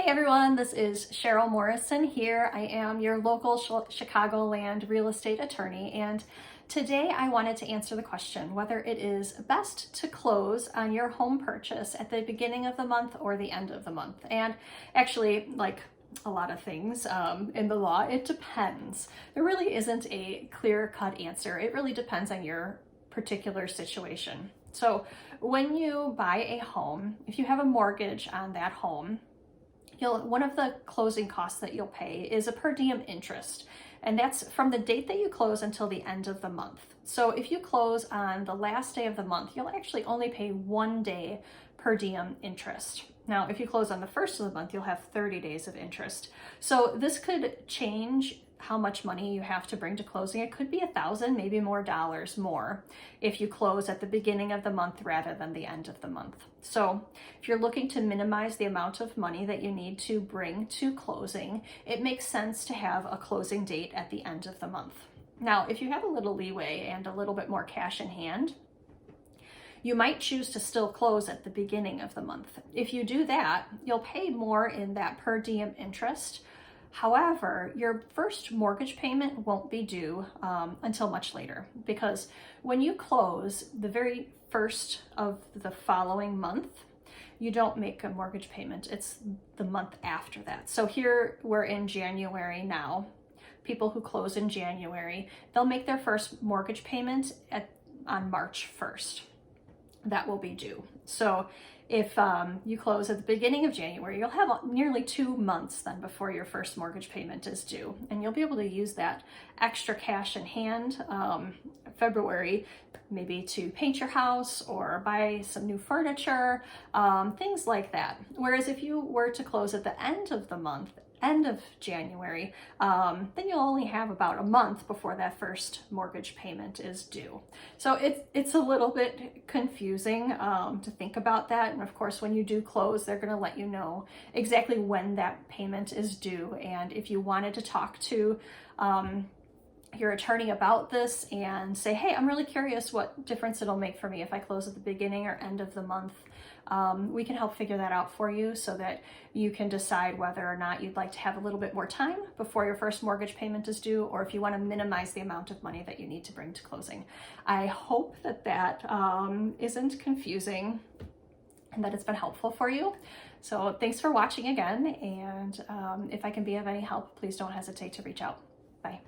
Hey everyone, this is Cheryl Morrison here. I am your local Chicagoland real estate attorney, and today I wanted to answer the question whether it is best to close on your home purchase at the beginning of the month or the end of the month. And actually, like a lot of things in the law, it depends. There really isn't a clear-cut answer. It really depends on your particular situation. So when you buy a home, if you have a mortgage on that home, one of the closing costs that you'll pay is a per diem interest, and that's from the date that you close until the end of the month. So if you close on the last day of the month, you'll actually only pay 1 day per diem interest. Now, if you close on the first of the month, you'll have 30 days of interest. So this could change how much money you have to bring to closing. It could be $1,000, maybe more dollars more if you close at the beginning of the month rather than the end of the month. So if you're looking to minimize the amount of money that you need to bring to closing, it makes sense to have a closing date at the end of the month. Now, if you have a little leeway and a little bit more cash in hand, you might choose to still close at the beginning of the month. If you do that, you'll pay more in that per diem interest. However, your first mortgage payment won't be due until much later, because when you close the very first of the following month, you don't make a mortgage payment. It's the month after that. So here we're in January now. People who close in January, they'll make their first mortgage payment on March 1st. That will be due. So if you close at the beginning of January, you'll have nearly 2 months then before your first mortgage payment is due. And you'll be able to use that extra cash in hand February, maybe to paint your house or buy some new furniture, things like that. Whereas if you were to close at the end of the month, end of January, then you'll only have about a month before that first mortgage payment is due. So it's a little bit confusing to think about that. And of course, when you do close, they're going to let you know exactly when that payment is due. And if you wanted to talk to your attorney about this and say, hey, I'm really curious what difference it'll make for me if I close at the beginning or end of the month, we can help figure that out for you so that you can decide whether or not you'd like to have a little bit more time before your first mortgage payment is due, or if you want to minimize the amount of money that you need to bring to closing. I hope that isn't confusing and that it's been helpful for you. So thanks for watching again, and if I can be of any help, please don't hesitate to reach out. Bye.